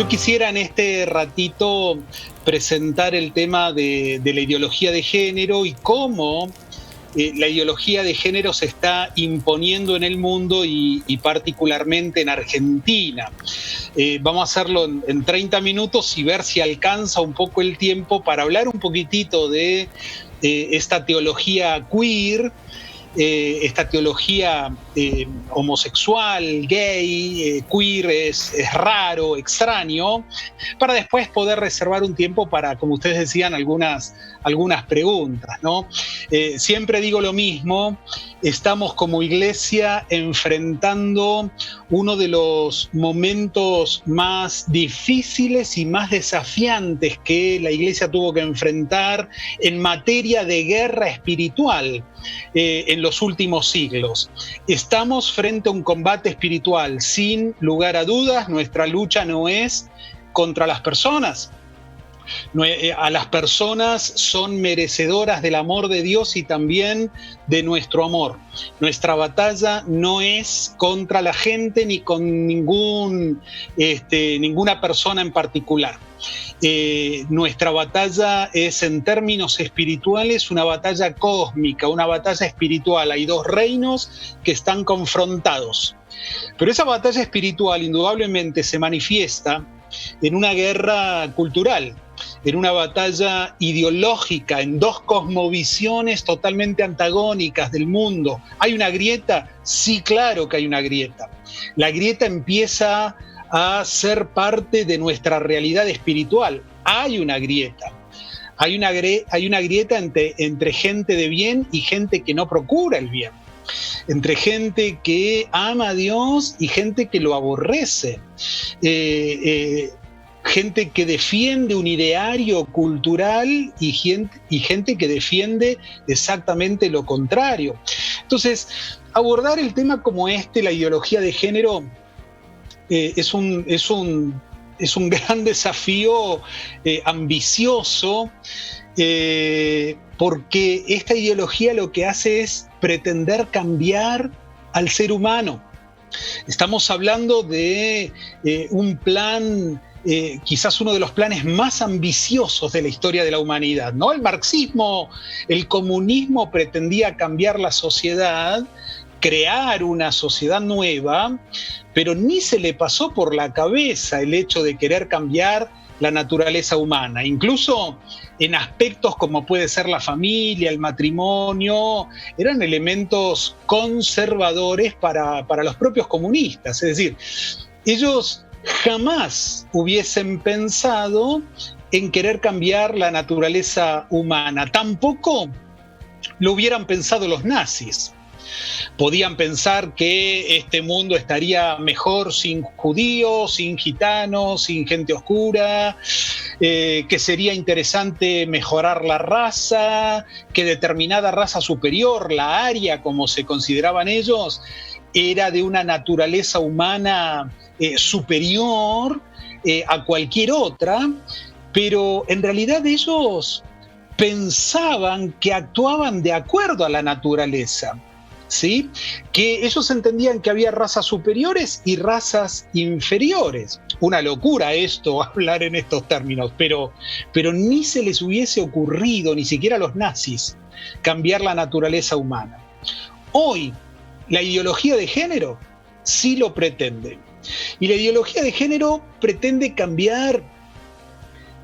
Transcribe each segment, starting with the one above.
Yo quisiera en este ratito presentar el tema de la ideología de género y cómo la ideología de género se está imponiendo en el mundo y particularmente en Argentina. Vamos a hacerlo en 30 minutos y ver si alcanza un poco el tiempo para hablar un poquitito de esta teología queer, esta teología homosexual, gay, queer es raro, extraño, para después poder reservar un tiempo para, como ustedes decían, algunas preguntas, ¿no? Siempre digo lo mismo, estamos como iglesia enfrentando uno de los momentos más difíciles y más desafiantes que la iglesia tuvo que enfrentar en materia de guerra espiritual en los últimos siglos. Estamos frente a un combate espiritual, sin lugar a dudas. Nuestra lucha no es contra las personas. A las personas son merecedoras del amor de Dios y también de nuestro amor. Nuestra batalla no es contra la gente ni con ninguna persona en particular. Nuestra batalla es, en términos espirituales, una batalla cósmica, una batalla espiritual. Hay dos reinos que están confrontados. Pero esa batalla espiritual indudablemente se manifiesta en una guerra cultural, en una batalla ideológica, en dos cosmovisiones totalmente antagónicas del mundo. ¿Hay una grieta? Sí, claro que hay una grieta. La grieta empieza a ser parte de nuestra realidad espiritual. Hay una grieta. Hay una grieta entre gente de bien y gente que no procura el bien. Entre gente que ama a Dios y gente que lo aborrece. Gente que defiende un ideario cultural y gente que defiende exactamente lo contrario. Entonces, abordar el tema como la ideología de género, es un gran desafío ambicioso, porque esta ideología lo que hace es pretender cambiar al ser humano. Estamos hablando de un plan, quizás uno de los planes más ambiciosos de la historia de la humanidad, ¿no? El marxismo, el comunismo pretendía cambiar la sociedad, crear una sociedad nueva, pero ni se le pasó por la cabeza el hecho de querer cambiar la naturaleza humana. Incluso en aspectos como puede ser la familia, el matrimonio, eran elementos conservadores para los propios comunistas. Es decir, ellos jamás hubiesen pensado en querer cambiar la naturaleza humana. Tampoco lo hubieran pensado los nazis. Podían pensar que este mundo estaría mejor sin judíos, sin gitanos, sin gente oscura, que sería interesante mejorar la raza, que determinada raza superior, la aria, como se consideraban ellos, era de una naturaleza humana superior a cualquier otra, pero en realidad ellos pensaban que actuaban de acuerdo a la naturaleza. ¿Sí? Que ellos entendían que había razas superiores y razas inferiores. Una locura esto, hablar en estos términos, pero ni se les hubiese ocurrido, ni siquiera a los nazis, cambiar la naturaleza humana. Hoy, la ideología de género sí lo pretende. Y la ideología de género pretende cambiar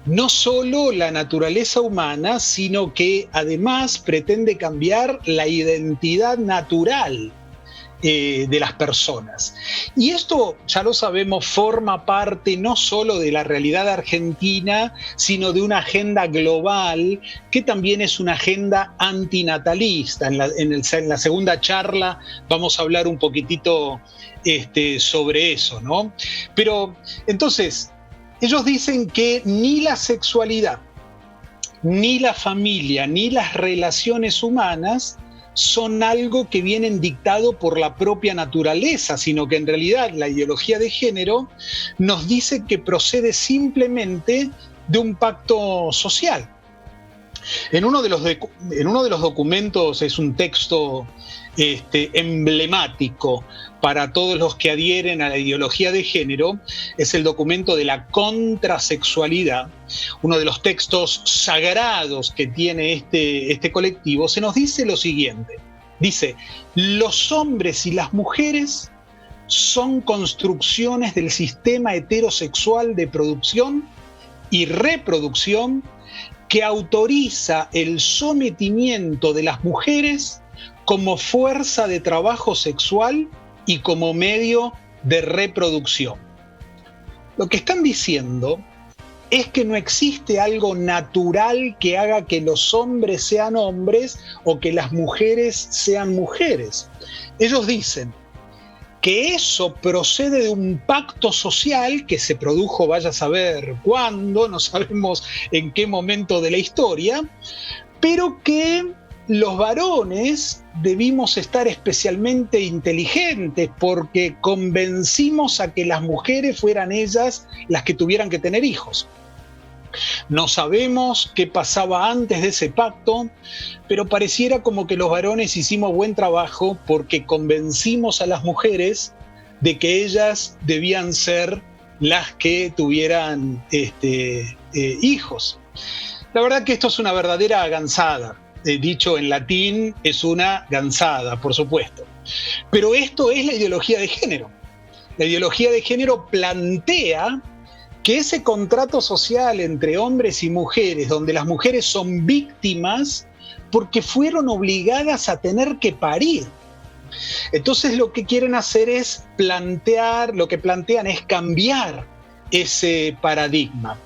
no solo la naturaleza humana, sino que además pretende cambiar la identidad natural de las personas. Y esto, ya lo sabemos, forma parte no solo de la realidad argentina, sino de una agenda global que también es una agenda antinatalista. En la segunda charla vamos a hablar un poquitito sobre eso, ¿no? Pero entonces, ellos dicen que ni la sexualidad, ni la familia, ni las relaciones humanas son algo que vienen dictado por la propia naturaleza, sino que en realidad la ideología de género nos dice que procede simplemente de un pacto social. En uno de los documentos, es un texto emblemático para todos los que adhieren a la ideología de género, es el documento de la contrasexualidad, uno de los textos sagrados que tiene este colectivo. Se nos dice lo siguiente, dice: los hombres y las mujeres son construcciones del sistema heterosexual de producción y reproducción que autoriza el sometimiento de las mujeres como fuerza de trabajo sexual y como medio de reproducción. Lo que están diciendo es que no existe algo natural que haga que los hombres sean hombres o que las mujeres sean mujeres. Ellos dicen que eso procede de un pacto social que se produjo, vaya a saber cuándo, no sabemos en qué momento de la historia, pero que los varones debimos estar especialmente inteligentes porque convencimos a que las mujeres fueran ellas las que tuvieran que tener hijos. No sabemos qué pasaba antes de ese pacto, pero pareciera como que los varones hicimos buen trabajo porque convencimos a las mujeres de que ellas debían ser las que tuvieran hijos. La verdad que esto es una verdadera gansada. Dicho en latín, es una gansada, por supuesto. Pero esto es la ideología de género. La ideología de género plantea que ese contrato social entre hombres y mujeres, donde las mujeres son víctimas porque fueron obligadas a tener que parir. Entonces lo que quieren hacer es lo que plantean es cambiar ese paradigma.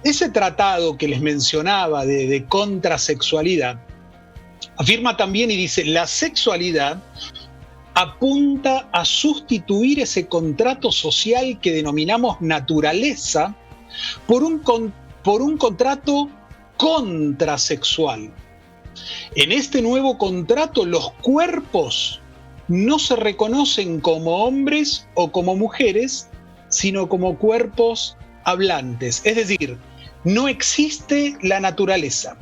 Ese tratado que les mencionaba de contrasexualidad afirma también y dice: la sexualidad apunta a sustituir ese contrato social que denominamos naturaleza por un contrato contrasexual. En este nuevo contrato, los cuerpos no se reconocen como hombres o como mujeres, sino como cuerpos hablantes. Es decir, no existe la naturaleza.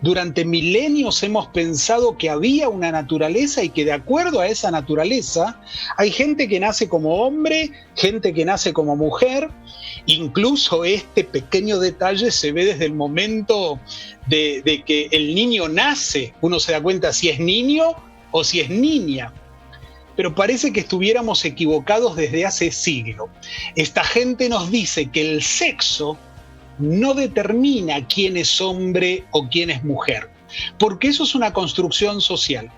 Durante milenios hemos pensado que había una naturaleza y que de acuerdo a esa naturaleza hay gente que nace como hombre, gente que nace como mujer. Incluso este pequeño detalle se ve desde el momento de que el niño nace. Uno se da cuenta si es niño o si es niña. Pero parece que estuviéramos equivocados desde hace siglos. Esta gente nos dice que el sexo no determina quién es hombre o quién es mujer, porque eso es una construcción social.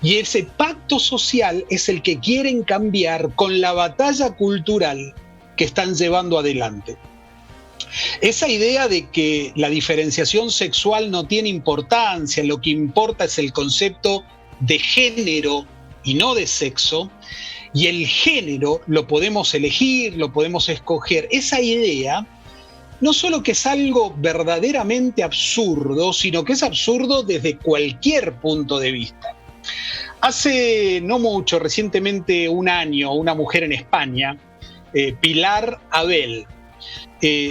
Y ese pacto social es el que quieren cambiar con la batalla cultural que están llevando adelante. Esa idea de que la diferenciación sexual no tiene importancia, lo que importa es el concepto de género y no de sexo, y el género lo podemos elegir, lo podemos escoger. Esa idea no solo que es algo verdaderamente absurdo, sino que es absurdo desde cualquier punto de vista. Hace no mucho, recientemente un año, una mujer en España, Pilar Abel,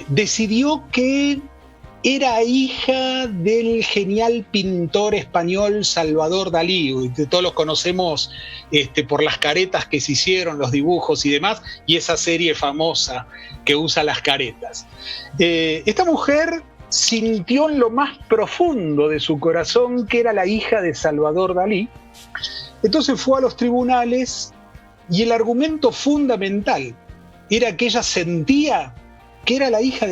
decidió que era hija del genial pintor español Salvador Dalí. Todos los conocemos por las caretas que se hicieron, los dibujos y demás, y esa serie famosa que usa las caretas. Esta mujer sintió en lo más profundo de su corazón que era la hija de Salvador Dalí. Entonces fue a los tribunales y el argumento fundamental era que ella sentía que era la hija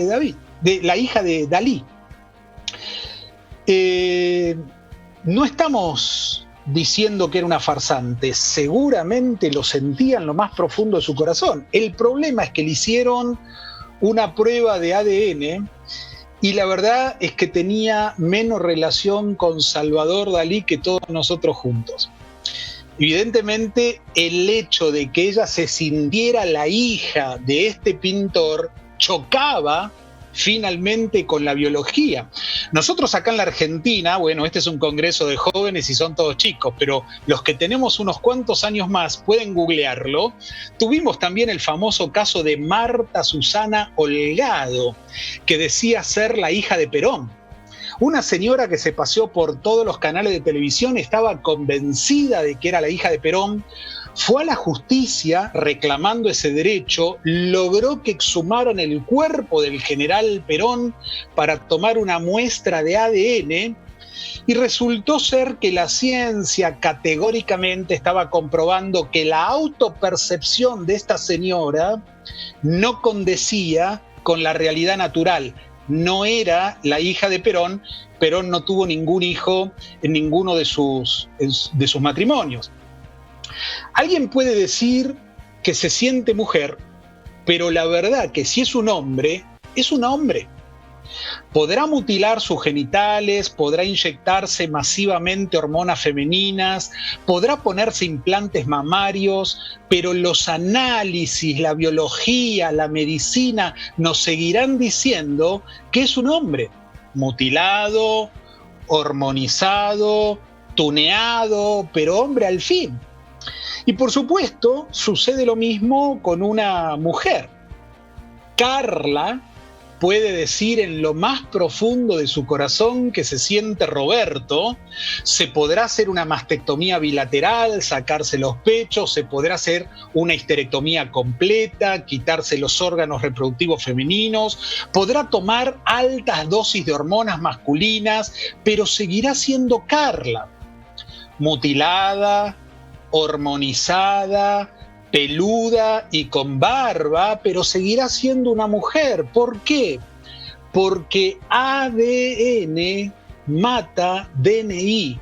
la hija de Dalí. No estamos diciendo que era una farsante, seguramente lo sentía en lo más profundo de su corazón. El problema es que le hicieron una prueba de ADN y la verdad es que tenía menos relación con Salvador Dalí que todos nosotros juntos. Evidentemente, el hecho de que ella se sintiera la hija de este pintor chocaba finalmente con la biología. Nosotros acá en la Argentina, bueno, este es un congreso de jóvenes y son todos chicos, pero los que tenemos unos cuantos años más pueden googlearlo. Tuvimos también el famoso caso de Marta Susana Holgado, que decía ser la hija de Perón. Una señora que se paseó por todos los canales de televisión, estaba convencida de que era la hija de Perón, fue a la justicia reclamando ese derecho, logró que exhumaran el cuerpo del general Perón para tomar una muestra de ADN y resultó ser que la ciencia categóricamente estaba comprobando que la autopercepción de esta señora no condecía con la realidad natural. No era la hija de Perón. Perón no tuvo ningún hijo en ninguno de sus matrimonios. Alguien puede decir que se siente mujer, pero la verdad que si es un hombre, es un hombre. Podrá mutilar sus genitales, podrá inyectarse masivamente hormonas femeninas, podrá ponerse implantes mamarios, pero los análisis, la biología, la medicina nos seguirán diciendo que es un hombre mutilado, hormonizado, tuneado, pero hombre al fin. Y por supuesto, sucede lo mismo con una mujer. Carla puede decir en lo más profundo de su corazón que se siente Roberto, se podrá hacer una mastectomía bilateral, sacarse los pechos, se podrá hacer una histerectomía completa, quitarse los órganos reproductivos femeninos, podrá tomar altas dosis de hormonas masculinas, pero seguirá siendo Carla, mutilada, hormonizada, peluda y con barba, pero seguirá siendo una mujer. ¿Por qué? Porque ADN mata DNI.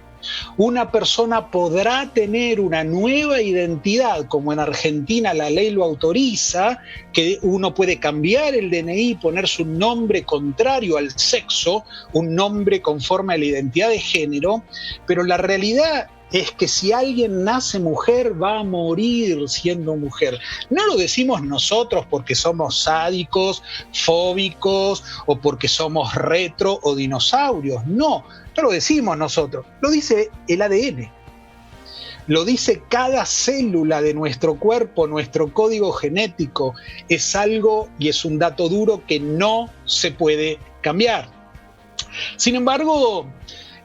Una persona podrá tener una nueva identidad, como en Argentina la ley lo autoriza, que uno puede cambiar el DNI y ponerse un nombre contrario al sexo, un nombre conforme a la identidad de género, pero la realidad es que si alguien nace mujer, va a morir siendo mujer. No lo decimos nosotros porque somos sádicos, fóbicos, o porque somos retro o dinosaurios. No lo decimos nosotros, lo dice el ADN. Lo dice cada célula de nuestro cuerpo, nuestro código genético. Es algo y es un dato duro que no se puede cambiar. Sin embargo,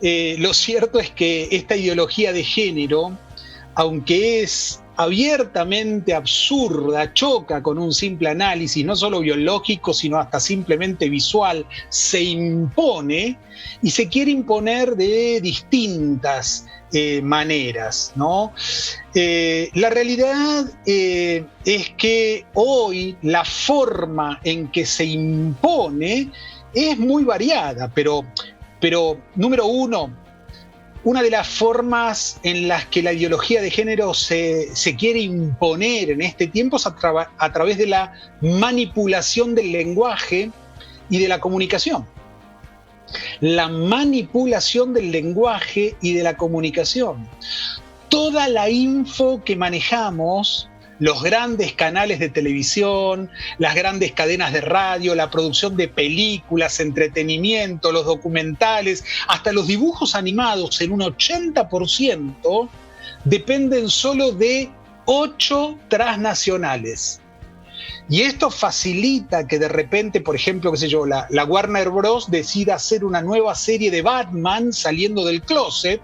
lo cierto es que esta ideología de género, aunque es abiertamente absurda, choca con un simple análisis, no solo biológico, sino hasta simplemente visual, se impone y se quiere imponer de distintas maneras, ¿no? La realidad es que hoy la forma en que se impone es muy variada, pero número uno, una de las formas en las que la ideología de género se quiere imponer en este tiempo es a través de la manipulación del lenguaje y de la comunicación. La manipulación del lenguaje y de la comunicación. Toda la info que manejamos, los grandes canales de televisión, las grandes cadenas de radio, la producción de películas, entretenimiento, los documentales, hasta los dibujos animados en un 80% dependen solo de 8 transnacionales. Y esto facilita que de repente, por ejemplo, la Warner Bros. Decida hacer una nueva serie de Batman saliendo del closet,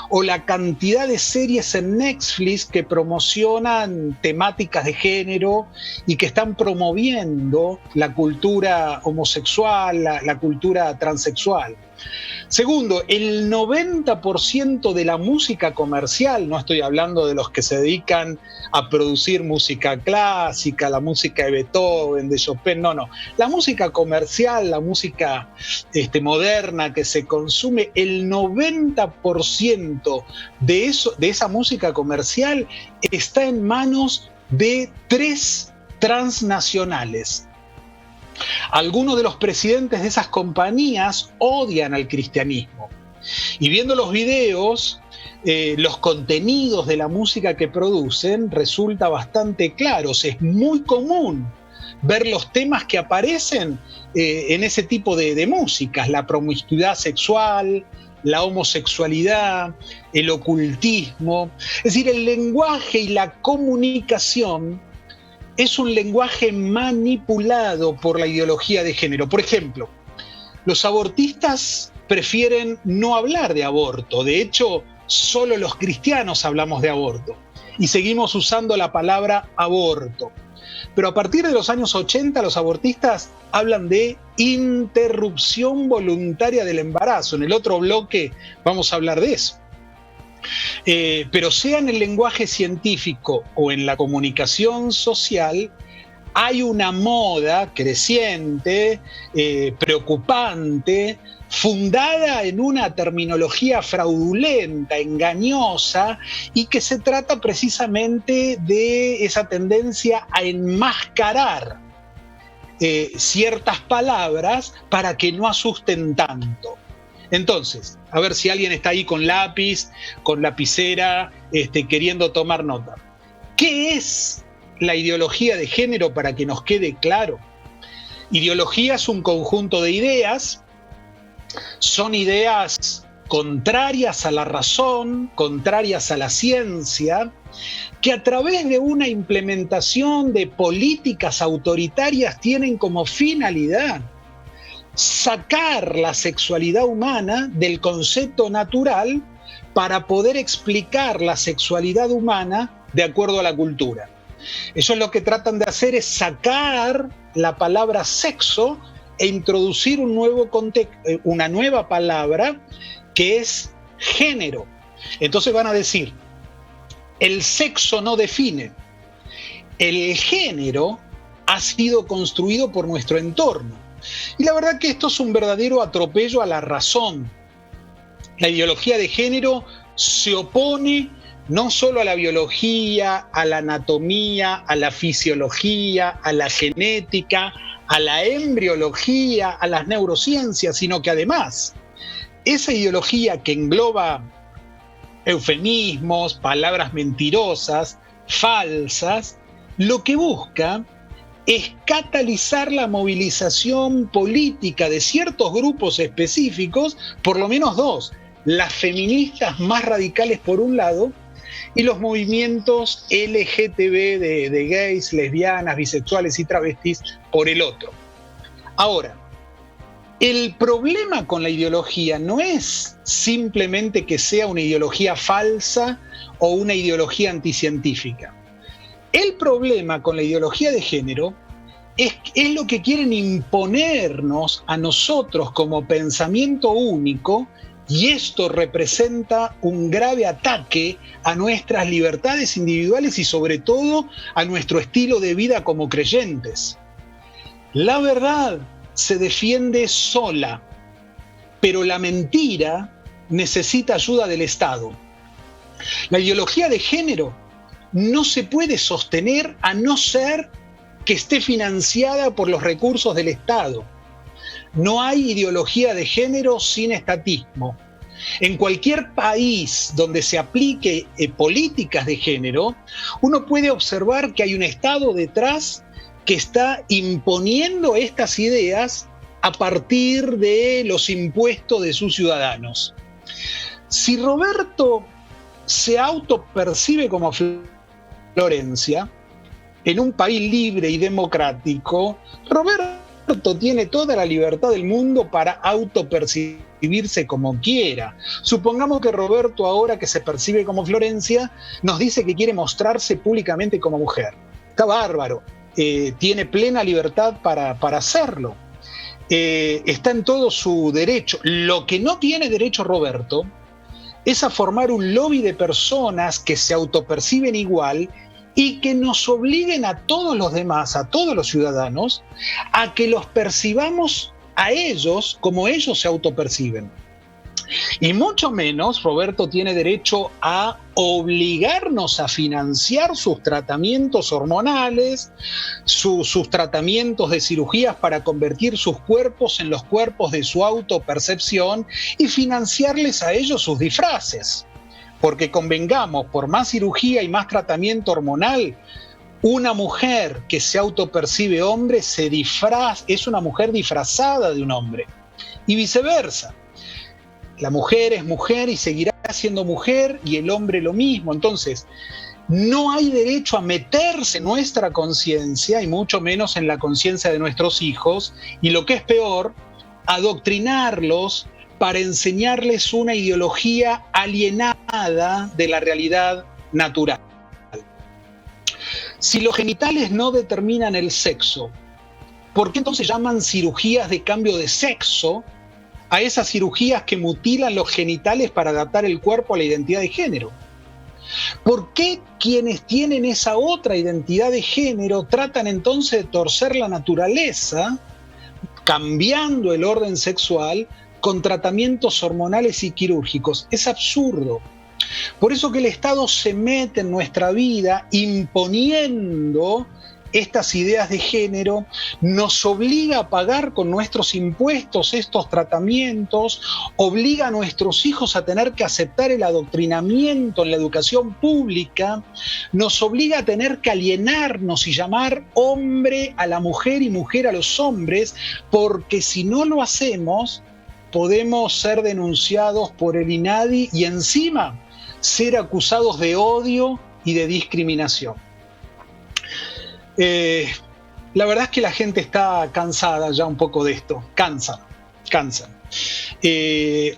o la cantidad de series en Netflix que promocionan temáticas de género y que están promoviendo la cultura homosexual, la cultura transexual. Segundo, el 90% de la música comercial, no estoy hablando de los que se dedican a producir música clásica, la música de Beethoven, de Chopin, no. La música comercial, la música moderna que se consume, el 90% de esa música comercial está en manos de 3 transnacionales. Algunos de los presidentes de esas compañías odian al cristianismo. Y viendo los videos, los contenidos de la música que producen, resulta bastante claro. Es muy común ver los temas que aparecen en ese tipo de músicas: la promiscuidad sexual, la homosexualidad, el ocultismo. Es decir, el lenguaje y la comunicación es un lenguaje manipulado por la ideología de género. Por ejemplo, Los abortistas prefieren no hablar de aborto. De hecho, solo los cristianos hablamos de aborto y seguimos usando la palabra aborto. Pero a partir de los años 80, los abortistas hablan de interrupción voluntaria del embarazo. En el otro bloque vamos a hablar de eso. Pero sea en el lenguaje científico o en la comunicación social, hay una moda creciente, preocupante, fundada en una terminología fraudulenta, engañosa, y que se trata precisamente de esa tendencia a enmascarar ciertas palabras para que no asusten tanto. Entonces, a ver si alguien está ahí con lápiz, con lapicera, queriendo tomar nota. ¿Qué es la ideología de género para que nos quede claro? Ideología es un conjunto de ideas. Son ideas contrarias a la razón, contrarias a la ciencia, que a través de una implementación de políticas autoritarias tienen como finalidad sacar la sexualidad humana del concepto natural para poder explicar la sexualidad humana de acuerdo a la cultura. Eso es lo que tratan de hacer, es sacar la palabra sexo e introducir una nueva palabra que es género. Entonces van a decir, el sexo no define, el género ha sido construido por nuestro entorno. Y la verdad que esto es un verdadero atropello a la razón. La ideología de género se opone no solo a la biología, a la anatomía, a la fisiología, a la genética, a la embriología, a las neurociencias, sino que además esa ideología que engloba eufemismos, palabras mentirosas, falsas, lo que busca es catalizar la movilización política de ciertos grupos específicos, por lo menos dos, las feministas más radicales por un lado y los movimientos LGTB de gays, lesbianas, bisexuales y travestis por el otro. Ahora, el problema con la ideología no es simplemente que sea una ideología falsa o una ideología anticientífica. El problema con la ideología de género es lo que quieren imponernos a nosotros como pensamiento único, y esto representa un grave ataque a nuestras libertades individuales y sobre todo a nuestro estilo de vida como creyentes. La verdad se defiende sola, pero la mentira necesita ayuda del Estado. La ideología de género no se puede sostener a no ser que esté financiada por los recursos del Estado. No hay ideología de género sin estatismo. En cualquier país donde se aplique políticas de género, uno puede observar que hay un Estado detrás que está imponiendo estas ideas a partir de los impuestos de sus ciudadanos. Si Roberto se autopercibe como Florencia, en un país libre y democrático, Roberto tiene toda la libertad del mundo para autopercibirse como quiera. Supongamos que Roberto, ahora que se percibe como Florencia, nos dice que quiere mostrarse públicamente como mujer. Está bárbaro, tiene plena libertad para hacerlo. Está en todo su derecho. Lo que no tiene derecho Roberto es a formar un lobby de personas que se autoperciben igual y que nos obliguen a todos los demás, a todos los ciudadanos, a que los percibamos a ellos como ellos se autoperciben. Y mucho menos Roberto tiene derecho a obligarnos a financiar sus tratamientos hormonales, sus tratamientos de cirugías para convertir sus cuerpos en los cuerpos de su autopercepción y financiarles a ellos sus disfraces. Porque convengamos, por más cirugía y más tratamiento hormonal, una mujer que se autopercibe hombre es una mujer disfrazada de un hombre. Y viceversa. La mujer es mujer y seguirá siendo mujer y el hombre lo mismo. Entonces, no hay derecho a meterse en nuestra conciencia y mucho menos en la conciencia de nuestros hijos. Y lo que es peor, adoctrinarlos para enseñarles una ideología alienada de la realidad natural. Si los genitales no determinan el sexo, ¿por qué entonces llaman cirugías de cambio de sexo a esas cirugías que mutilan los genitales para adaptar el cuerpo a la identidad de género? ¿Por qué quienes tienen esa otra identidad de género tratan entonces de torcer la naturaleza, cambiando el orden sexual con tratamientos hormonales y quirúrgicos? Es absurdo. Por eso que el Estado se mete en nuestra vida imponiendo estas ideas de género, nos obliga a pagar con nuestros impuestos estos tratamientos, obliga a nuestros hijos a tener que aceptar el adoctrinamiento en la educación pública, nos obliga a tener que alienarnos y llamar hombre a la mujer y mujer a los hombres, porque si no lo hacemos, podemos ser denunciados por el INADI y encima ser acusados de odio y de discriminación. La verdad es que la gente está cansada ya un poco de esto, cansa.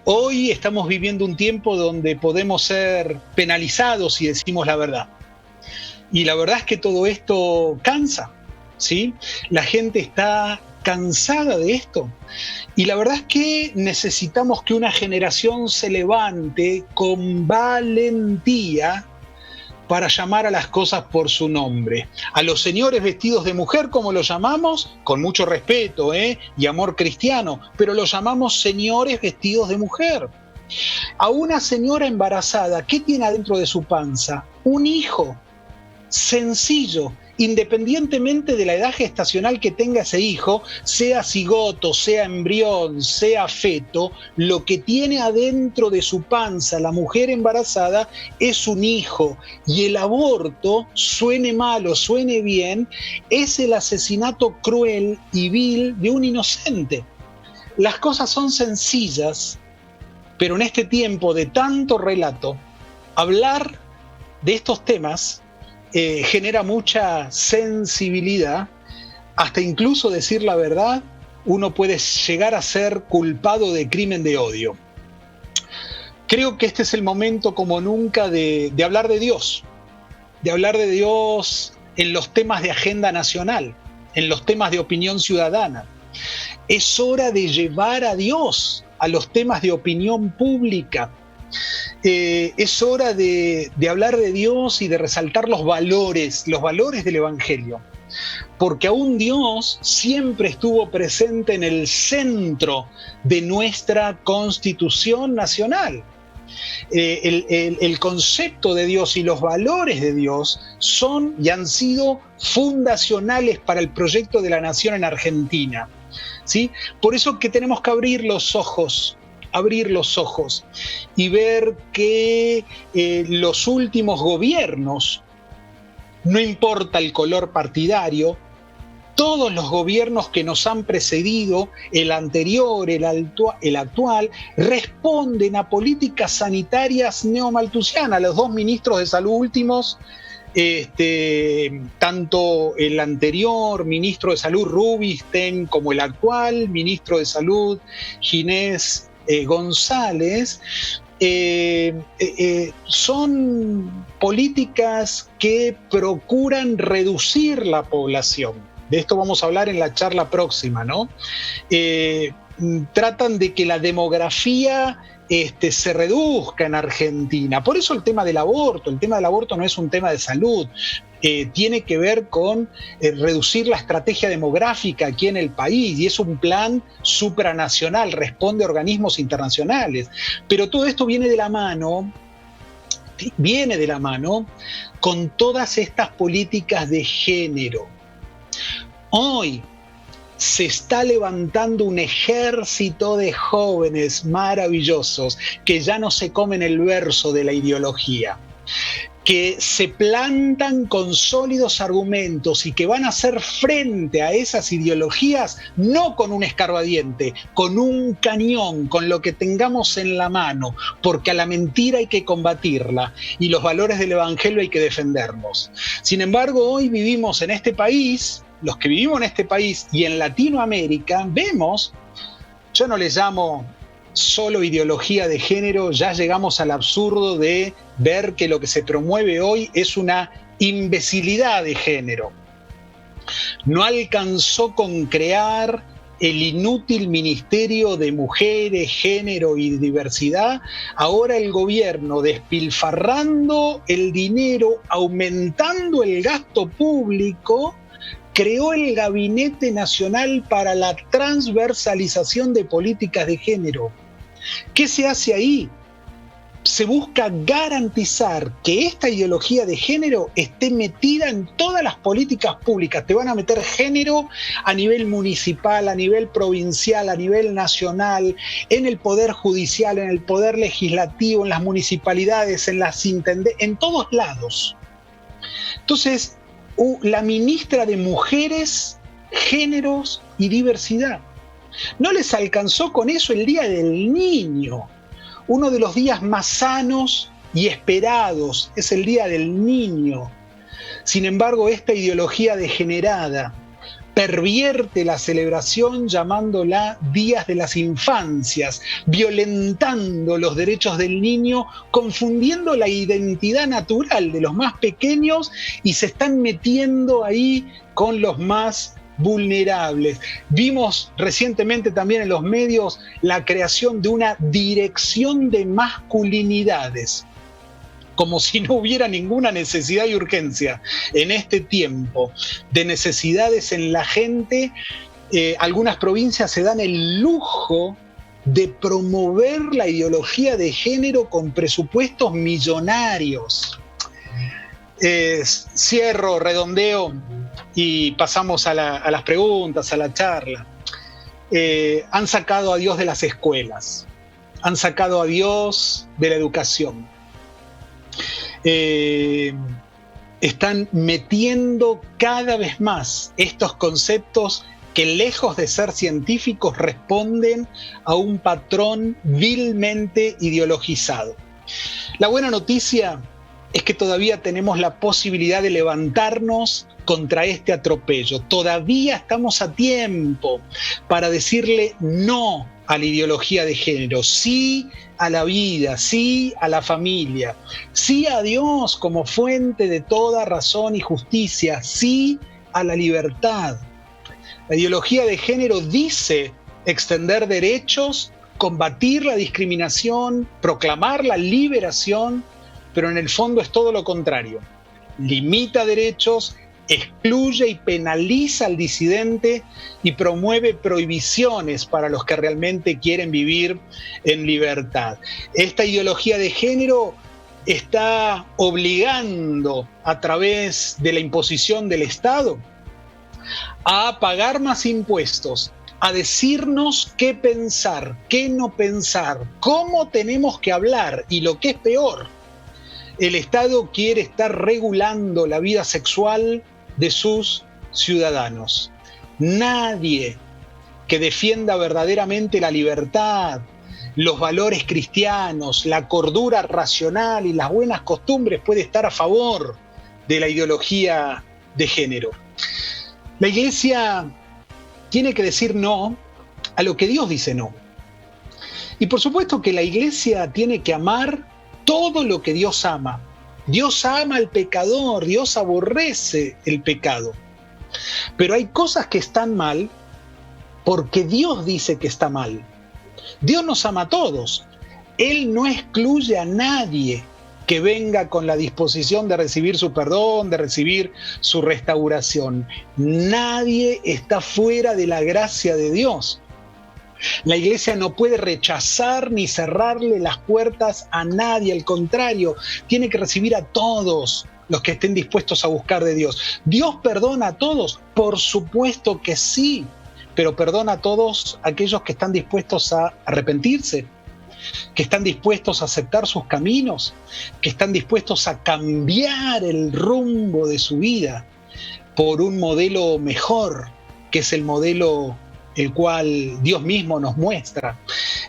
Hoy estamos viviendo un tiempo donde podemos ser penalizados si decimos la verdad. Y la verdad es que todo esto cansa, ¿sí? La gente está cansada de esto. Y la verdad es que necesitamos que una generación se levante con valentía para llamar a las cosas por su nombre. A los señores vestidos de mujer, como los llamamos, con mucho respeto y amor cristiano, pero los llamamos señores vestidos de mujer. A una señora embarazada, ¿qué tiene adentro de su panza? Un hijo, sencillo, independientemente de la edad gestacional que tenga ese hijo, sea cigoto, sea embrión, sea feto, lo que tiene adentro de su panza la mujer embarazada es un hijo. Y el aborto, suene mal o suene bien, es el asesinato cruel y vil de un inocente. Las cosas son sencillas, pero en este tiempo de tanto relato, hablar de estos temas genera mucha sensibilidad, hasta incluso decir la verdad, uno puede llegar a ser culpado de crimen de odio. Creo que este es el momento como nunca de hablar de Dios en los temas de agenda nacional, en los temas de opinión ciudadana. Es hora de llevar a Dios a los temas de opinión pública. Es hora de hablar de Dios y de resaltar los valores del Evangelio, porque aún Dios siempre estuvo presente en el centro de nuestra Constitución Nacional. El concepto de Dios y los valores de Dios son y han sido fundacionales para el proyecto de la nación en Argentina, ¿sí? Por eso que tenemos que abrir los ojos y ver que los últimos gobiernos, no importa el color partidario, todos los gobiernos que nos han precedido, el anterior, el actual, responden a políticas sanitarias neomalthusianas. Los dos ministros de salud últimos, tanto el anterior ministro de salud Rubinstein como el actual ministro de salud Ginés González, son políticas que procuran reducir la población. De esto vamos a hablar en la charla próxima, ¿no? Tratan de que la demografía se reduzca en Argentina. Por eso el tema del aborto no es un tema de salud. Tiene que ver con reducir la estrategia demográfica aquí en el país, y es un plan supranacional, responde a organismos internacionales. Pero todo esto viene de la mano con todas estas políticas de género. Hoy se está levantando un ejército de jóvenes maravillosos que ya no se comen el verso de la ideología, que se plantan con sólidos argumentos y que van a hacer frente a esas ideologías no con un escarbadiente, con un cañón, con lo que tengamos en la mano, porque a la mentira hay que combatirla y los valores del Evangelio hay que defenderlos. Sin embargo, hoy vivimos en este país, los que vivimos en este país y en Latinoamérica, vemos Yo no le llamo solo ideología de género, ya llegamos al absurdo de ver que lo que se promueve hoy es una imbecilidad de género. No alcanzó con crear el inútil Ministerio de Mujeres, Género y Diversidad. Ahora el gobierno, despilfarrando el dinero, aumentando el gasto público, creó el Gabinete Nacional para la Transversalización de Políticas de Género. ¿Qué se hace ahí? Se busca garantizar que esta ideología de género esté metida en todas las políticas públicas. Te van a meter género a nivel municipal, a nivel provincial, a nivel nacional, en el poder judicial, en el poder legislativo, en las municipalidades, en las intendencias, en todos lados. Entonces, la ministra de Mujeres, Géneros y Diversidad. No les alcanzó con eso el Día del Niño. Uno de los días más sanos y esperados es el Día del Niño. Sin embargo, esta ideología degenerada pervierte la celebración llamándola Días de las Infancias, violentando los derechos del niño, confundiendo la identidad natural de los más pequeños y se están metiendo ahí con los más vulnerables. Vimos recientemente también en los medios la creación de una dirección de masculinidades, como si no hubiera ninguna necesidad y urgencia en este tiempo de necesidades en la gente. Algunas provincias se dan el lujo de promover la ideología de género con presupuestos millonarios. Cierro, redondeo y pasamos a las preguntas, a la charla. Han sacado a Dios de las escuelas, han sacado a Dios de la educación. Están metiendo cada vez más estos conceptos que, lejos de ser científicos, responden a un patrón vilmente ideologizado. La buena noticia es que todavía tenemos la posibilidad de levantarnos contra este atropello. Todavía estamos a tiempo para decirle no a la ideología de género, sí a la vida, sí a la familia, sí a Dios como fuente de toda razón y justicia, sí a la libertad. La ideología de género dice extender derechos, combatir la discriminación, proclamar la liberación, pero en el fondo es todo lo contrario. Limita derechos, excluye y penaliza al disidente y promueve prohibiciones para los que realmente quieren vivir en libertad. Esta ideología de género está obligando a través de la imposición del Estado a pagar más impuestos, a decirnos qué pensar, qué no pensar, cómo tenemos que hablar y, lo que es peor, el Estado quiere estar regulando la vida sexual de sus ciudadanos. Nadie que defienda verdaderamente la libertad, los valores cristianos, la cordura racional y las buenas costumbres puede estar a favor de la ideología de género. La Iglesia tiene que decir no a lo que Dios dice no. Y por supuesto que la Iglesia tiene que amar todo lo que Dios ama. Dios ama al pecador, Dios aborrece el pecado. Pero hay cosas que están mal porque Dios dice que está mal. Dios nos ama a todos. Él no excluye a nadie que venga con la disposición de recibir su perdón, de recibir su restauración. Nadie está fuera de la gracia de Dios. La Iglesia no puede rechazar ni cerrarle las puertas a nadie, al contrario, tiene que recibir a todos los que estén dispuestos a buscar de Dios. ¿Dios perdona a todos? Por supuesto que sí, pero perdona a todos aquellos que están dispuestos a arrepentirse, que están dispuestos a aceptar sus caminos, que están dispuestos a cambiar el rumbo de su vida por un modelo mejor, que es el modelo el cual Dios mismo nos muestra.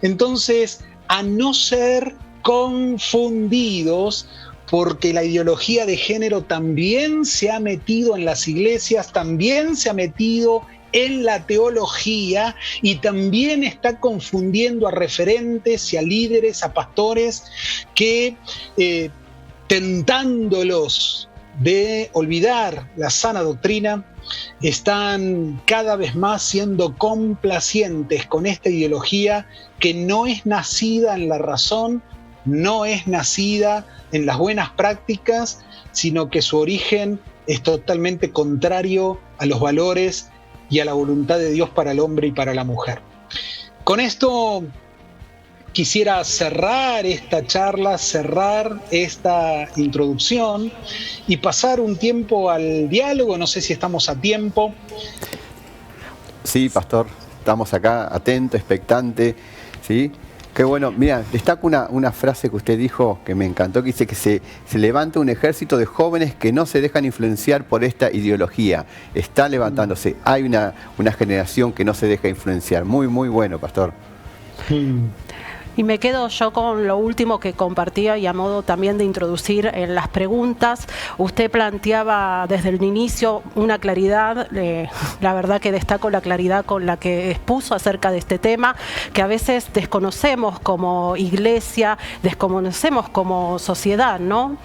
Entonces, a no ser confundidos, porque la ideología de género también se ha metido en las iglesias, también se ha metido en la teología y también está confundiendo a referentes y a líderes, a pastores que tentándolos de olvidar la sana doctrina, están cada vez más siendo complacientes con esta ideología que no es nacida en la razón, no es nacida en las buenas prácticas, sino que su origen es totalmente contrario a los valores y a la voluntad de Dios para el hombre y para la mujer. Con esto quisiera cerrar esta charla, cerrar esta introducción y pasar un tiempo al diálogo. No sé si estamos a tiempo. Sí, pastor, estamos acá, atento, expectante, ¿sí? Qué bueno. Mira, destaco una frase que usted dijo que me encantó, que dice que se levanta un ejército de jóvenes que no se dejan influenciar por esta ideología. Está levantándose. Hay una generación que no se deja influenciar. Muy, muy bueno, pastor. Y me quedo yo con lo último que compartía y a modo también de introducir en las preguntas. Usted planteaba desde el inicio una claridad, la verdad que destaco la claridad con la que expuso acerca de este tema, que a veces desconocemos como iglesia, desconocemos como sociedad, ¿no?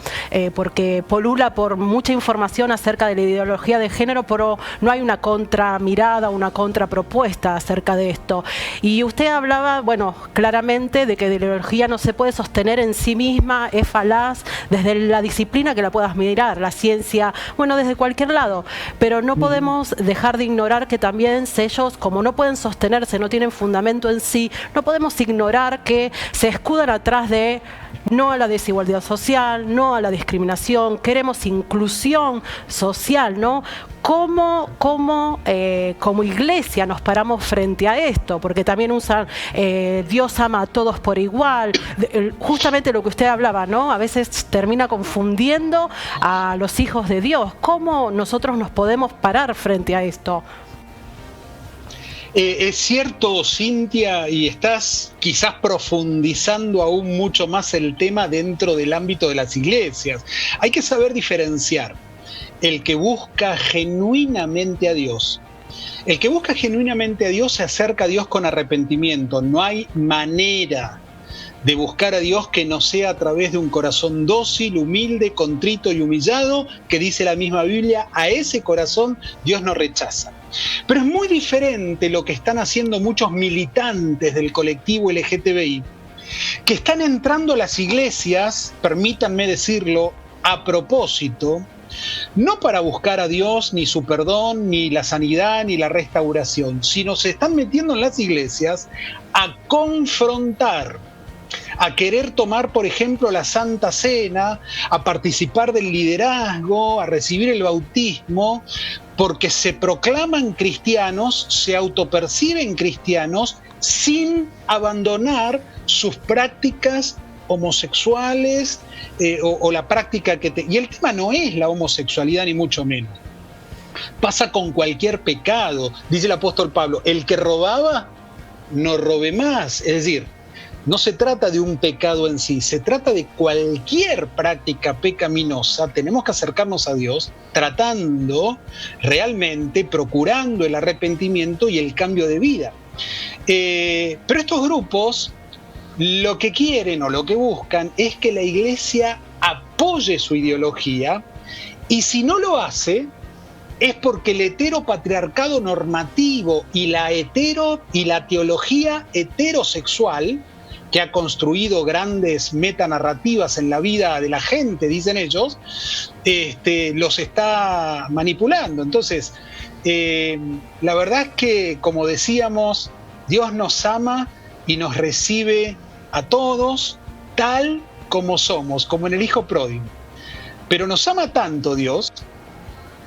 Porque polula por mucha información acerca de la ideología de género, pero no hay una contramirada, una contrapropuesta acerca de esto. Y usted hablaba, bueno, claramente de que la ideología no se puede sostener en sí misma, es falaz desde la disciplina que la puedas mirar, la ciencia, bueno, desde cualquier lado, pero no podemos dejar de ignorar que también ellos, como no pueden sostenerse, no tienen fundamento en sí, no podemos ignorar que se escudan atrás de no a la desigualdad social, no a la discriminación, queremos inclusión social, ¿no? ¿Cómo iglesia nos paramos frente a esto? Porque también usan Dios ama a todos por igual, justamente lo que usted hablaba, ¿no? A veces termina confundiendo a los hijos de Dios. ¿Cómo nosotros nos podemos parar frente a esto? Es cierto, Cintia, y estás quizás profundizando aún mucho más el tema dentro del ámbito de las iglesias. Hay que saber diferenciar el que busca genuinamente a Dios. El que busca genuinamente a Dios se acerca a Dios con arrepentimiento. No hay manera de buscar a Dios que no sea a través de un corazón dócil, humilde, contrito y humillado, que dice la misma Biblia, a ese corazón Dios no rechaza. Pero es muy diferente lo que están haciendo muchos militantes del colectivo LGTBI, que están entrando a las iglesias, permítanme decirlo, a propósito, no para buscar a Dios, ni su perdón, ni la sanidad, ni la restauración, sino se están metiendo en las iglesias a confrontar, a querer tomar, por ejemplo, la Santa Cena, a participar del liderazgo, a recibir el bautismo, porque se proclaman cristianos, se autoperciben cristianos, sin abandonar sus prácticas homosexuales o la práctica que... Y el tema no es la homosexualidad ni mucho menos. Pasa con cualquier pecado. Dice el apóstol Pablo, el que robaba, no robe más. Es decir, no se trata de un pecado en sí, se trata de cualquier práctica pecaminosa. Tenemos que acercarnos a Dios tratando realmente, procurando el arrepentimiento y el cambio de vida. Pero estos grupos lo que quieren o lo que buscan es que la iglesia apoye su ideología, y si no lo hace es porque el heteropatriarcado normativo y la teología heterosexual, que ha construido grandes metanarrativas en la vida de la gente, dicen ellos, los está manipulando. Entonces, la verdad es que, como decíamos, Dios nos ama y nos recibe a todos tal como somos, como en el Hijo Pródigo. Pero nos ama tanto Dios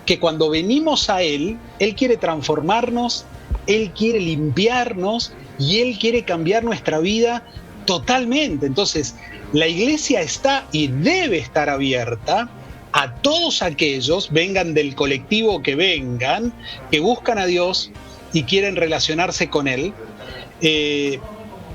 que cuando venimos a Él, Él quiere transformarnos, Él quiere limpiarnos y Él quiere cambiar nuestra vida totalmente. Entonces, la iglesia está y debe estar abierta a todos aquellos, vengan del colectivo que vengan, que buscan a Dios y quieren relacionarse con Él,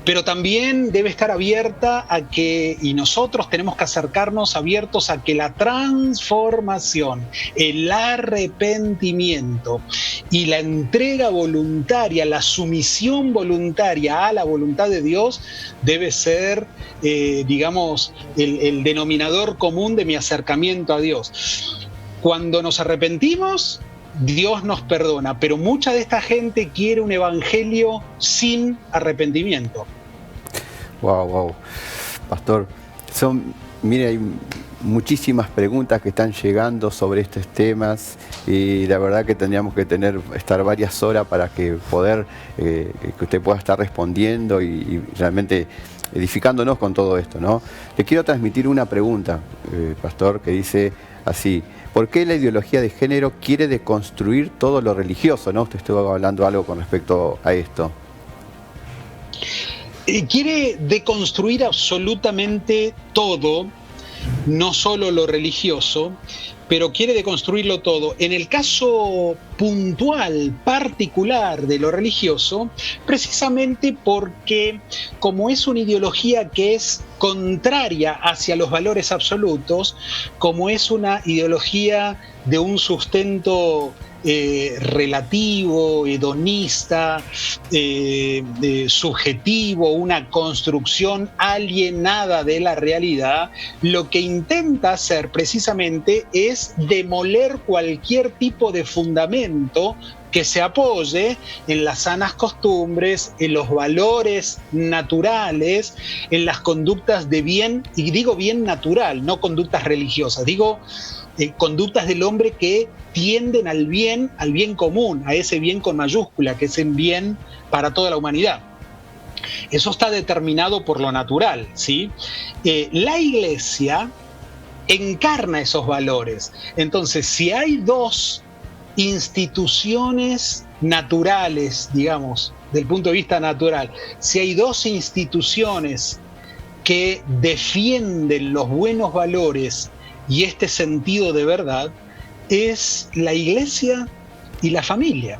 pero también debe estar abierta a que, y nosotros tenemos que acercarnos abiertos a que la transformación, el arrepentimiento y la entrega voluntaria, la sumisión voluntaria a la voluntad de Dios debe ser, digamos, el denominador común de mi acercamiento a Dios. Cuando nos arrepentimos, Dios nos perdona, pero mucha de esta gente quiere un evangelio sin arrepentimiento. Wow. Pastor, mire, hay muchísimas preguntas que están llegando sobre estos temas y la verdad que tendríamos que estar varias horas para que usted pueda estar respondiendo y realmente edificándonos con todo esto, ¿no? Le quiero transmitir una pregunta, Pastor, que dice así: ¿por qué la ideología de género quiere deconstruir todo lo religioso, ¿no? Usted estuvo hablando algo con respecto a esto. Quiere deconstruir absolutamente todo, no solo lo religioso, pero quiere deconstruirlo todo. En el caso puntual, particular de lo religioso, precisamente porque como es una ideología que es contraria hacia los valores absolutos, como es una ideología de un sustento relativo, hedonista, subjetivo, una construcción alienada de la realidad, lo que intenta hacer precisamente es demoler cualquier tipo de fundamento que se apoye en las sanas costumbres, en los valores naturales, en las conductas de bien, y digo bien natural, no conductas religiosas, digo conductas del hombre que tienden al bien común, a ese bien con mayúscula, que es el bien para toda la humanidad. Eso está determinado por lo natural, ¿sí? La Iglesia encarna esos valores. Entonces, si hay dos instituciones naturales, digamos, del punto de vista natural, si hay dos instituciones que defienden los buenos valores y este sentido de verdad, es la Iglesia y la familia.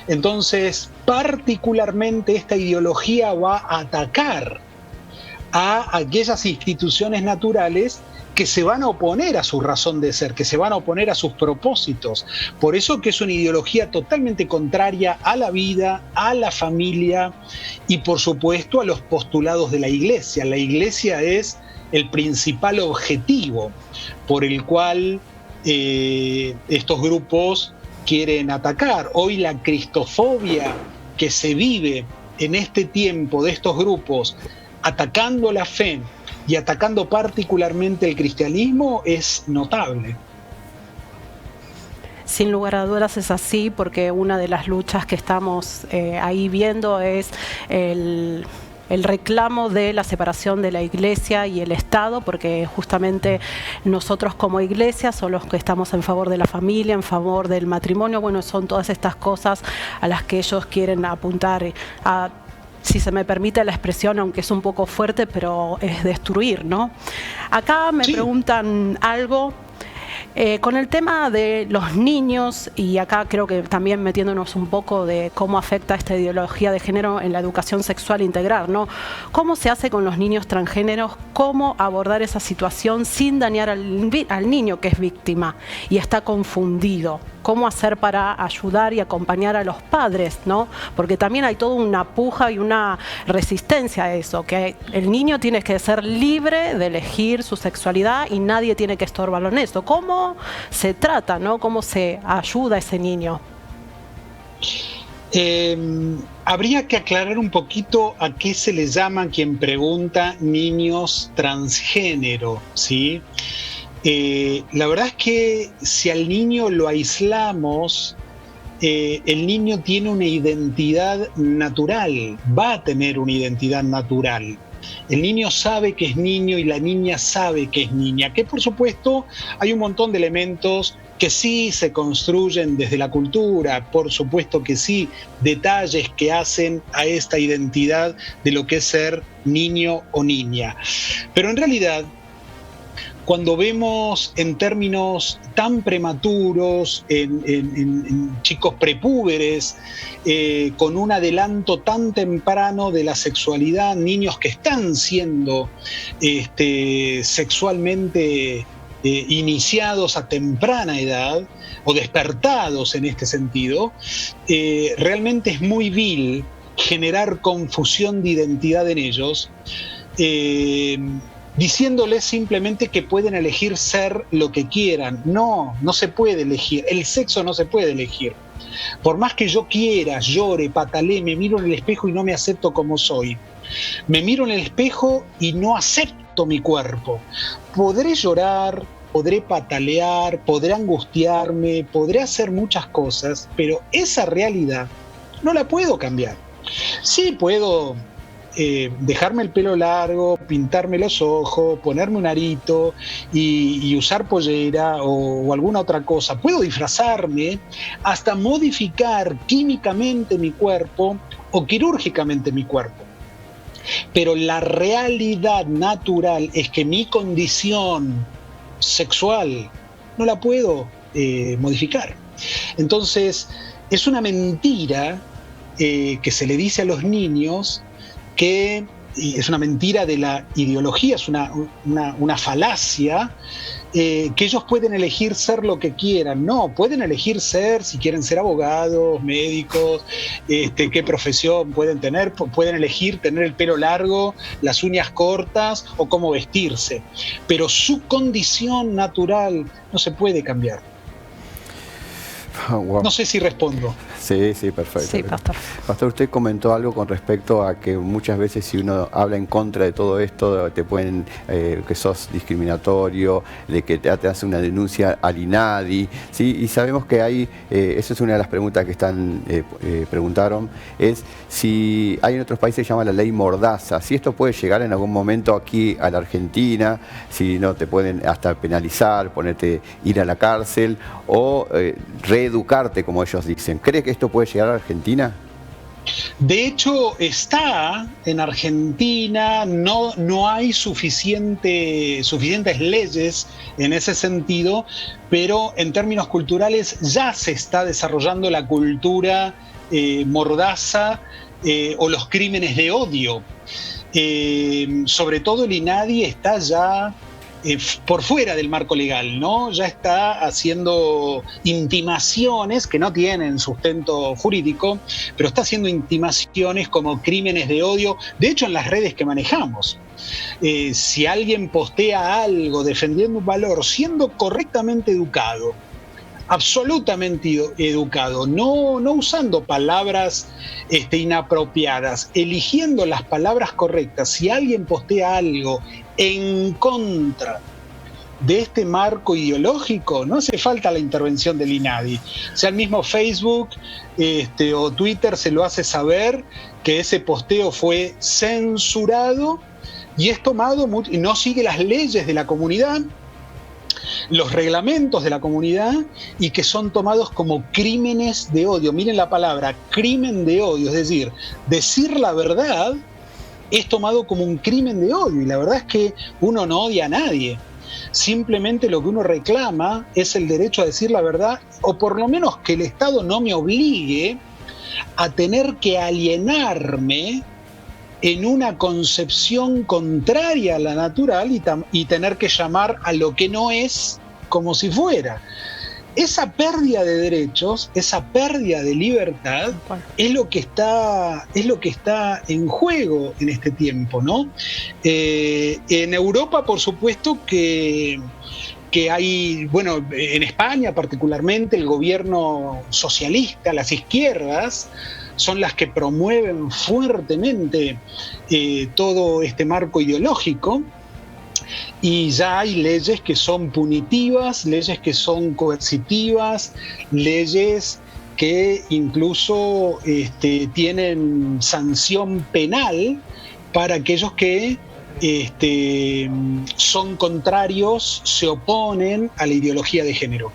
Entonces, particularmente esta ideología va a atacar a aquellas instituciones naturales que se van a oponer a su razón de ser, que se van a oponer a sus propósitos. Por eso que es una ideología totalmente contraria a la vida, a la familia y por supuesto a los postulados de la Iglesia. La Iglesia es el principal objetivo por el cual estos grupos quieren atacar. Hoy la cristofobia que se vive en este tiempo de estos grupos atacando la fe y atacando particularmente el cristianismo es notable. Sin lugar a dudas es así, porque una de las luchas que estamos ahí viendo es el reclamo de la separación de la Iglesia y el Estado, porque justamente nosotros como Iglesia somos los que estamos en favor de la familia, en favor del matrimonio. Bueno, son todas estas cosas a las que ellos quieren apuntar a, si se me permite la expresión, aunque es un poco fuerte, pero es destruir, ¿no? Acá me preguntan algo con el tema de los niños, y acá creo que también metiéndonos un poco de cómo afecta esta ideología de género en la educación sexual integral, ¿no? ¿Cómo se hace con los niños transgéneros? ¿Cómo abordar esa situación sin dañar al niño que es víctima y está confundido? ¿Cómo hacer para ayudar y acompañar a los padres, ¿no? Porque también hay toda una puja y una resistencia a eso, que el niño tiene que ser libre de elegir su sexualidad y nadie tiene que estorbarlo en eso. ¿Cómo se trata, ¿no? ¿Cómo se ayuda a ese niño? Habría que aclarar un poquito a qué se le llama, quien pregunta, niños transgénero, ¿sí? La verdad es que si al niño lo aislamos, el niño tiene una identidad natural, va a tener una identidad natural. El niño sabe que es niño y la niña sabe que es niña, que por supuesto hay un montón de elementos que sí se construyen desde la cultura, por supuesto que sí, detalles que hacen a esta identidad de lo que es ser niño o niña. Pero en realidad, cuando vemos en términos tan prematuros, en chicos prepúberes, con un adelanto tan temprano de la sexualidad, niños que están siendo sexualmente iniciados a temprana edad o despertados en este sentido, realmente es muy vil generar confusión de identidad en ellos, diciéndoles simplemente que pueden elegir ser lo que quieran. No se puede elegir. El sexo no se puede elegir. Por más que yo quiera, llore, patalee, me miro en el espejo y no me acepto como soy. Me miro en el espejo y no acepto mi cuerpo. Podré llorar, podré patalear, podré angustiarme, podré hacer muchas cosas, pero esa realidad no la puedo cambiar. Sí puedo dejarme el pelo largo, pintarme los ojos, ponerme un arito y usar pollera o alguna otra cosa. Puedo disfrazarme, hasta modificar químicamente mi cuerpo o quirúrgicamente mi cuerpo. Pero la realidad natural es que mi condición sexual no la puedo modificar. Entonces, es una mentira que se le dice a los niños, que es una mentira de la ideología, es una falacia, que ellos pueden elegir ser lo que quieran. No, pueden elegir ser, si quieren ser abogados, médicos, qué profesión pueden tener, pueden elegir tener el pelo largo, las uñas cortas o cómo vestirse, pero su condición natural no se puede cambiar. Wow. No sé si respondo. Sí, perfecto. Sí, pastor. Pastor, usted comentó algo con respecto a que muchas veces si uno habla en contra de todo esto, te pueden, que sos discriminatorio, de que te hace una denuncia al INADI, ¿sí? Y sabemos que hay, eso es una de las preguntas que preguntaron, es si hay en otros países se llama la ley Mordaza, si esto puede llegar en algún momento aquí a la Argentina, si no te pueden hasta penalizar, ir a la cárcel o reeducarte, como ellos dicen. ¿Cree que esto puede llegar a Argentina? De hecho, está en Argentina, no hay suficientes leyes en ese sentido, pero en términos culturales ya se está desarrollando la cultura mordaza o los crímenes de odio. Sobre todo el INADI está ya por fuera del marco legal, ¿no? Ya está haciendo intimaciones que no tienen sustento jurídico, pero está haciendo intimaciones como crímenes de odio, de hecho en las redes que manejamos. Si alguien postea algo defendiendo un valor, siendo correctamente educado, absolutamente educado, no usando palabras inapropiadas, eligiendo las palabras correctas. Si alguien postea algo en contra de este marco ideológico, no hace falta la intervención del INADI. O sea, el mismo Facebook o Twitter se lo hace saber que ese posteo fue censurado y es tomado y no sigue las leyes de la comunidad, los reglamentos de la comunidad, y que son tomados como crímenes de odio. Miren la palabra, crimen de odio, es decir la verdad es tomado como un crimen de odio, y la verdad es que uno no odia a nadie. Simplemente lo que uno reclama es el derecho a decir la verdad, o por lo menos que el Estado no me obligue a tener que alienarme en una concepción contraria a la natural y tener que llamar a lo que no es como si fuera. Esa pérdida de derechos, esa pérdida de libertad es lo que está en juego en este tiempo, ¿no? En Europa, por supuesto que hay, bueno, en España particularmente, el gobierno socialista, las izquierdas, son las que promueven fuertemente todo este marco ideológico, y ya hay leyes que son punitivas, leyes que son coercitivas, leyes que incluso tienen sanción penal para aquellos que son contrarios, se oponen a la ideología de género.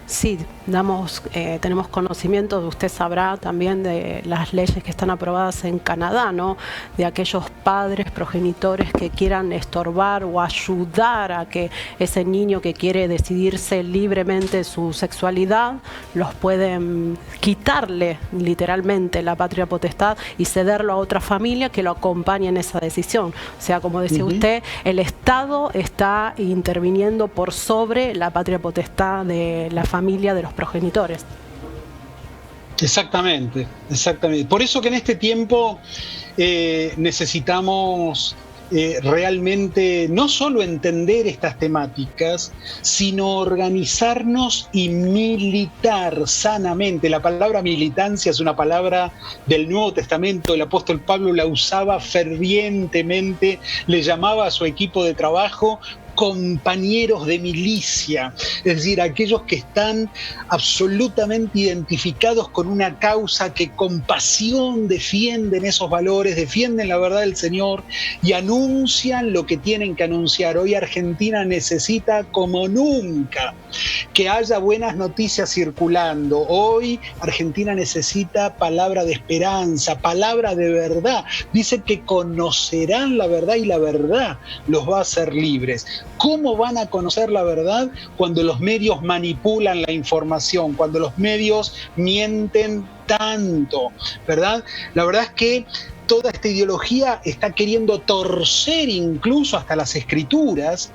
Sí, tenemos conocimiento, usted sabrá también de las leyes que están aprobadas en Canadá, ¿no? De aquellos padres, progenitores que quieran estorbar o ayudar a que ese niño que quiere decidirse libremente su sexualidad, los pueden quitarle literalmente la patria potestad y cederlo a otra familia que lo acompañe en esa decisión. O sea, como decía usted, el Estado está interviniendo por sobre la patria potestad de la familia, de los progenitores. Exactamente, exactamente. Por eso que en este tiempo necesitamos realmente no solo entender estas temáticas, sino organizarnos y militar sanamente. La palabra militancia es una palabra del Nuevo Testamento. El apóstol Pablo la usaba fervientemente, le llamaba a su equipo de trabajo compañeros de milicia, es decir, aquellos que están absolutamente identificados con una causa, que con pasión defienden esos valores, defienden la verdad del Señor y anuncian lo que tienen que anunciar. Hoy Argentina necesita como nunca que haya buenas noticias circulando. Hoy Argentina necesita palabra de esperanza, palabra de verdad. Dice que conocerán la verdad y la verdad los va a hacer libres. ¿Cómo van a conocer la verdad? Cuando los medios manipulan la información, cuando los medios mienten tanto, ¿verdad? La verdad es que toda esta ideología está queriendo torcer incluso hasta las escrituras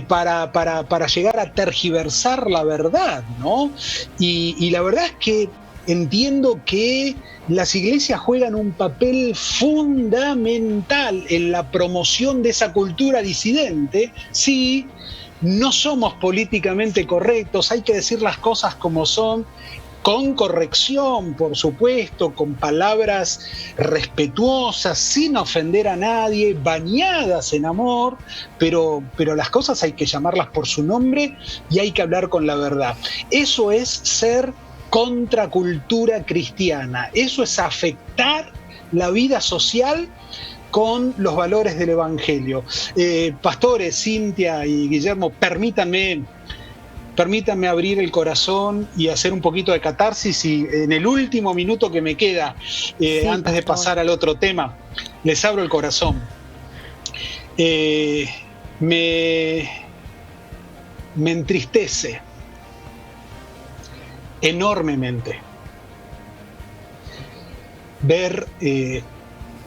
para llegar a tergiversar la verdad, ¿no? Y la verdad es que entiendo que las iglesias juegan un papel fundamental en la promoción de esa cultura disidente. Sí, no somos políticamente correctos, hay que decir las cosas como son, con corrección, por supuesto, con palabras respetuosas, sin ofender a nadie, bañadas en amor, pero las cosas hay que llamarlas por su nombre y hay que hablar con la verdad. Eso es ser contracultura cristiana, eso es afectar la vida social con los valores del Evangelio. Pastores, Cintia y Guillermo, permítanme abrir el corazón y hacer un poquito de catarsis, y en el último minuto que me queda, antes de pasar al otro tema, les abro el corazón. Me entristece enormemente ver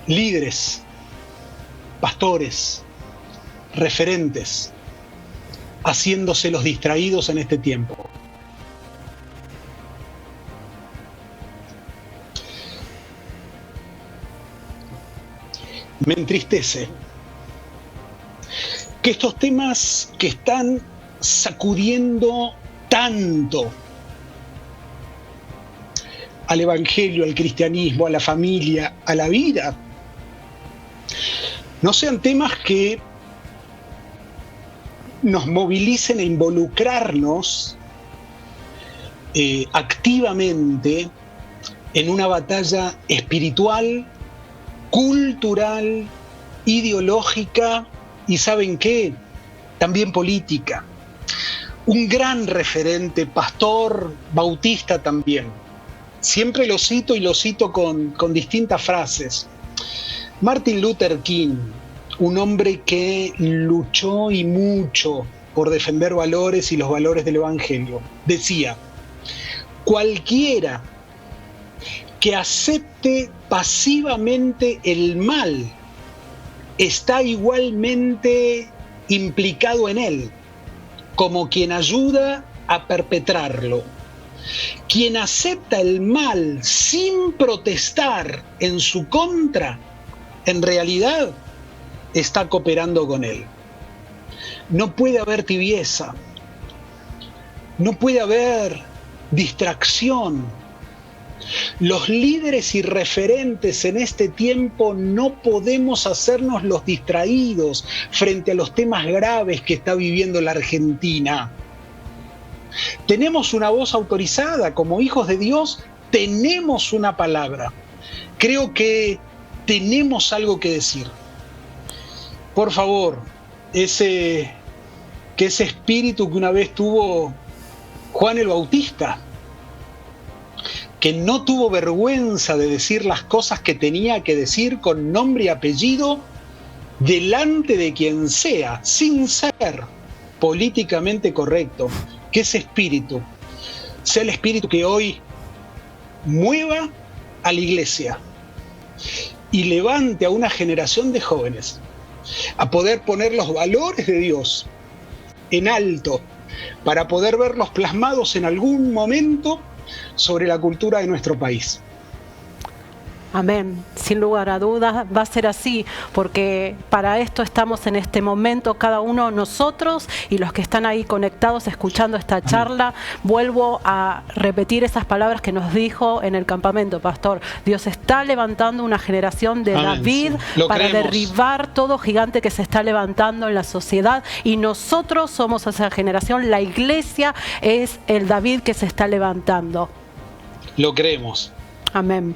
líderes, pastores, referentes haciéndose los distraídos en este tiempo. Me entristece que estos temas que están sacudiendo tanto al evangelio, al cristianismo, a la familia, a la vida, no sean temas que nos movilicen a involucrarnos activamente en una batalla espiritual, cultural, ideológica y, ¿saben qué?, también política. Un gran referente, pastor bautista también. Siempre lo cito y lo cito con distintas frases. Martin Luther King, un hombre que luchó y mucho por defender valores y los valores del Evangelio, decía: cualquiera que acepte pasivamente el mal está igualmente implicado en él, como quien ayuda a perpetrarlo. Quien acepta el mal sin protestar en su contra, en realidad está cooperando con él. No puede haber tibieza, no puede haber distracción. Los líderes y referentes en este tiempo no podemos hacernos los distraídos frente a los temas graves que está viviendo la Argentina. Tenemos una voz autorizada, como hijos de Dios, tenemos una palabra. Creo que tenemos algo que decir. Por favor, que ese espíritu que una vez tuvo Juan el Bautista, que no tuvo vergüenza de decir las cosas que tenía que decir con nombre y apellido delante de quien sea, sin ser políticamente correcto, que ese espíritu sea el espíritu que hoy mueva a la iglesia y levante a una generación de jóvenes a poder poner los valores de Dios en alto para poder verlos plasmados en algún momento sobre la cultura de nuestro país. Amén. Sin lugar a dudas va a ser así, porque para esto estamos en este momento, cada uno de nosotros y los que están ahí conectados escuchando esta charla. Vuelvo a repetir esas palabras que nos dijo en el campamento, pastor. Dios está levantando una generación de David para derribar todo gigante que se está levantando en la sociedad, y nosotros somos esa generación. La iglesia es el David que se está levantando. Lo creemos. Amén.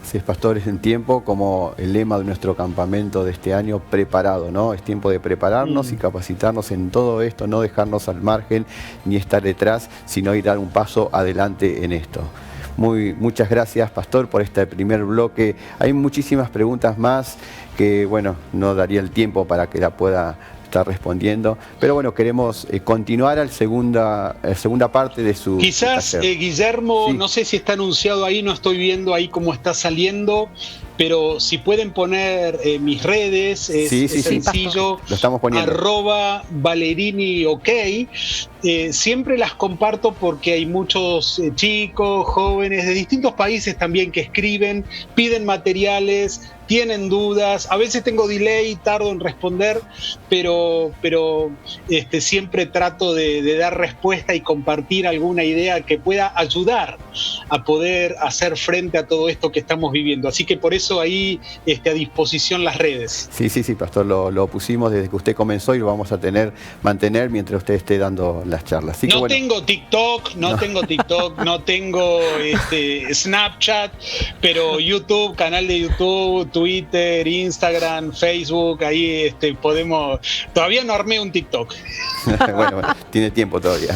Así es, pastor, es en tiempo, como el lema de nuestro campamento de este año, preparado, ¿no? Es tiempo de prepararnos y capacitarnos en todo esto, no dejarnos al margen ni estar detrás, sino ir a dar un paso adelante en esto. Muchas gracias, pastor, por este primer bloque. Hay muchísimas preguntas más que, bueno, no daría el tiempo para que la pueda estar respondiendo, pero bueno, queremos continuar a la segunda parte de su quizás Guillermo, sí. No sé si está anunciado ahí, no estoy viendo ahí cómo está saliendo, pero si pueden poner mis redes, es sencillo, lo estamos poniendo. @ValeriniOK. Siempre las comparto porque hay muchos chicos, jóvenes de distintos países también que escriben, piden materiales, tienen dudas, a veces tengo delay, tardo en responder, pero siempre trato de dar respuesta y compartir alguna idea que pueda ayudar a poder hacer frente a todo esto que estamos viviendo. Así que por eso ahí a disposición las redes. Sí, pastor, lo pusimos desde que usted comenzó y lo vamos a mantener mientras usted esté dando las charlas. Así no tengo TikTok, no tengo Snapchat, pero YouTube, canal de YouTube, Twitter, Instagram, Facebook, ahí podemos. Todavía no armé un TikTok. Bueno, tiene tiempo todavía.